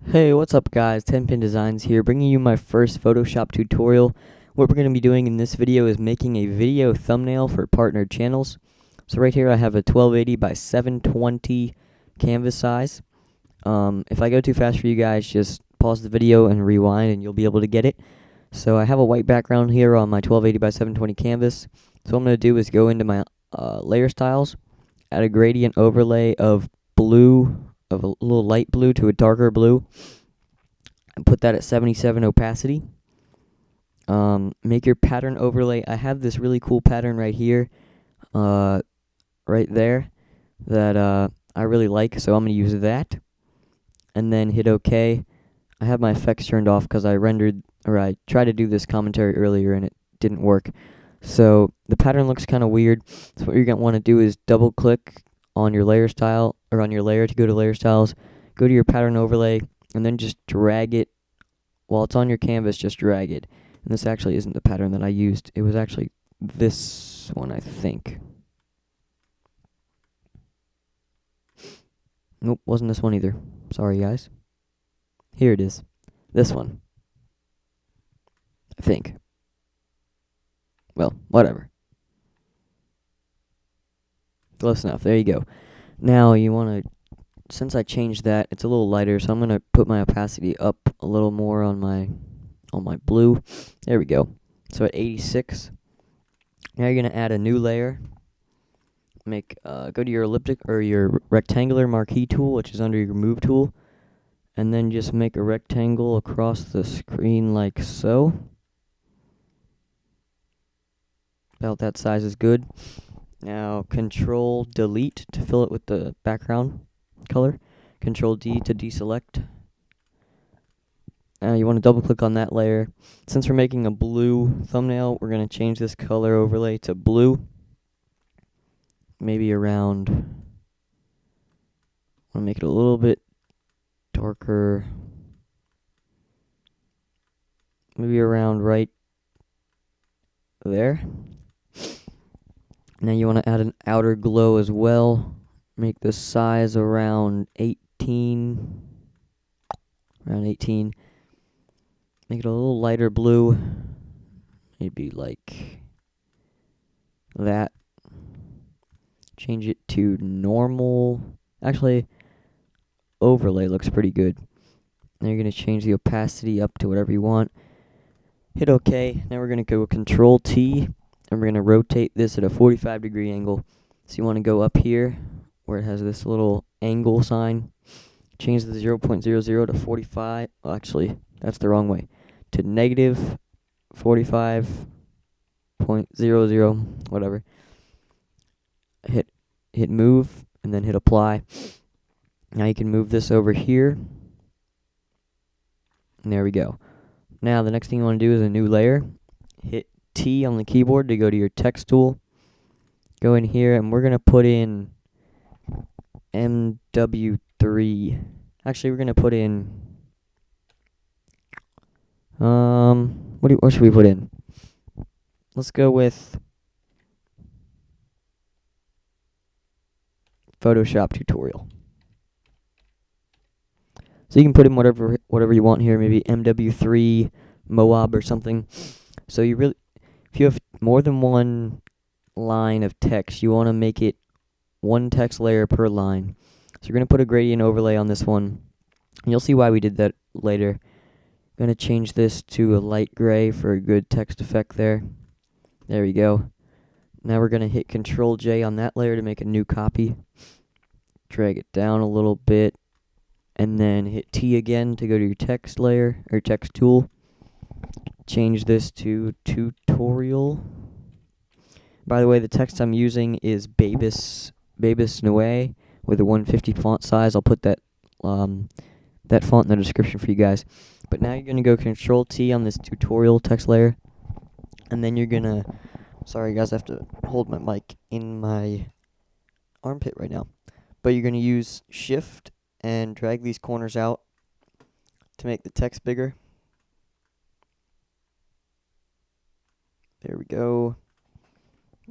Hey, what's up guys? 10pin Designs here, bringing you my first Photoshop tutorial. What we're going to be doing in this video is making a video thumbnail for partnered channels. So right here I have a 1280 by 720 canvas size. If I go too fast for you guys, just pause the video and rewind and you'll be able to get it. So I have a white background here on my 1280 by 720 canvas. So what I'm going to do is go into my layer styles, add a gradient overlay of blue, of a little light blue to a darker blue, and put that at 77 opacity. Make your pattern overlay. I have this really cool pattern right here, right there, that I really like, so I'm going to use that. And then hit OK. I have my effects turned off because I tried to do this commentary earlier and it didn't work. So the pattern looks kind of weird. So what you're going to want to do is double click on your layer style, or on your layer to go to layer styles, go to your pattern overlay, and then just drag it. While it's on your canvas, just drag it. And this actually isn't the pattern that I used. It was actually this one, I think. Nope, wasn't this one either. Sorry, guys. Here it is. This one. I think. Well, whatever. Close enough. There you go. Now you want to, since I changed that, it's a little lighter, so I'm going to put my opacity up a little more on my blue. There we go. So at 86. Now you're going to add a new layer. Go to your elliptic or your rectangular marquee tool, which is under your move tool, and then just make a rectangle across the screen like so. About that size is good. Now Control Delete to fill it with the background color. Control D to deselect. You want to double click on that layer. Since we're making a blue thumbnail, we're going to change this color overlay to blue. Maybe around, I want to make it a little bit darker. Maybe around right there. Now you want to add an outer glow as well. Make the size around 18. Around 18. Make it a little lighter blue. Maybe like that. Change it to normal. Actually, overlay looks pretty good. Now you're going to change the opacity up to whatever you want. Hit OK. Now we're going to go Control T, and we're going to rotate this at a 45-degree angle. So you want to go up here where it has this little angle sign. Change the 0.00 to 45. Well, actually, that's the wrong way. To negative 45.00, whatever. Hit move, and then hit apply. Now you can move this over here. And there we go. Now the next thing you want to do is a new layer. Hit T on the keyboard to go to your text tool. Go in here, and we're going to put in MW3. Actually, we're going to put in, what should we put in? Let's go with Photoshop tutorial. So you can put in whatever you want here, maybe MW3 Moab or something. So if you have more than one line of text, you want to make it one text layer per line. So you're going to put a gradient overlay on this one. And you'll see why we did that later. I'm going to change this to a light gray for a good text effect there. There we go. Now we're going to hit Control J on that layer to make a new copy. Drag it down a little bit. And then hit T again to go to your text layer, or text tool. Change this to tutorial. By the way, the text I'm using is Bebas Neue with a 150 font size. I'll put that that font in the description for you guys. But now you're going to go Control T on this tutorial text layer. And then you're going to, sorry guys, I have to hold my mic in my armpit right now. But you're going to use Shift and drag these corners out to make the text bigger. There we go.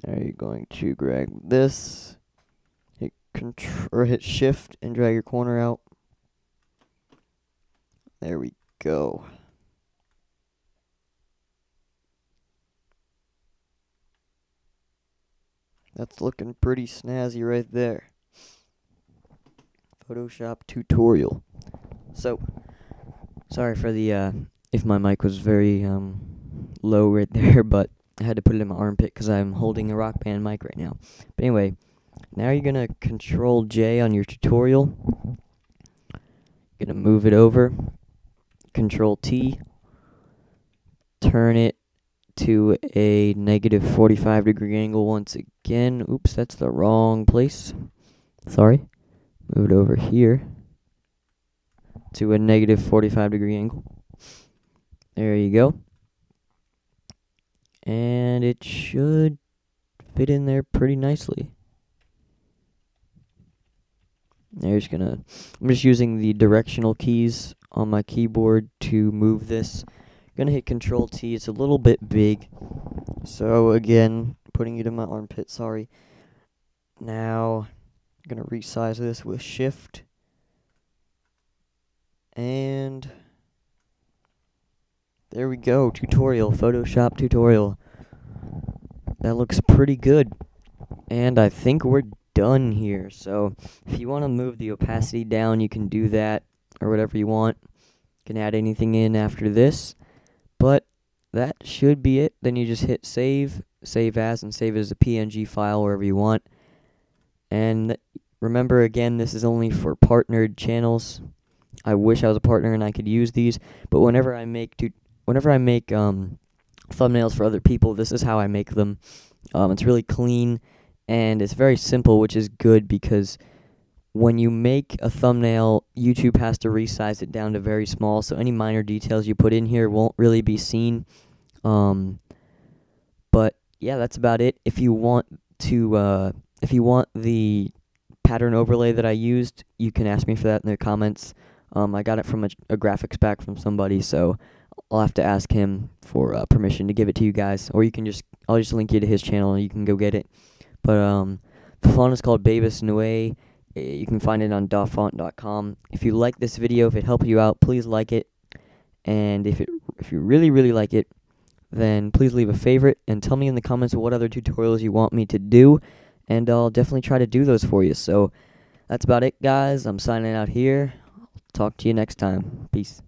Now you're going to drag this, hit Shift and drag your corner out. There we go. That's looking pretty snazzy right there. Photoshop tutorial. So, sorry for the, if my mic was very, low right there, but I had to put it in my armpit because I'm holding a Rock Band mic right now. But anyway, now you're gonna Control J on your tutorial. Gonna move it over. Control T. Turn it to a negative 45-degree angle once again. Oops, that's the wrong place. Sorry. Move it over here to a negative 45-degree angle. There you go. And it should fit in there pretty nicely. I'm just using the directional keys on my keyboard to move this. Gonna hit Control T. It's a little bit big. So again, putting it in my armpit, sorry. Now, I'm gonna resize this with Shift. And there we go, tutorial, Photoshop tutorial. That looks pretty good. And I think we're done here. So if you want to move the opacity down, you can do that, or whatever you want. You can add anything in after this. But that should be it. Then you just hit save, save as, and save it as a PNG file wherever you want. And remember, again, this is only for partnered channels. I wish I was a partner and I could use these, but whenever I make thumbnails for other people, this is how I make them. It's really clean and it's very simple, which is good because when you make a thumbnail, YouTube has to resize it down to very small, so any minor details you put in here won't really be seen. But yeah, that's about it. If you want the pattern overlay that I used, you can ask me for that in the comments. I got it from a graphics pack from somebody, so I'll have to ask him for permission to give it to you guys, or I'll just link you to his channel and you can go get it. But the font is called Bebas Neue. You can find it on dafont.com. If you like this video, if it helped you out, please like it. And if you really, really like it, then please leave a favorite and tell me in the comments what other tutorials you want me to do, and I'll definitely try to do those for you. So that's about it, guys. I'm signing out here. Talk to you next time. Peace.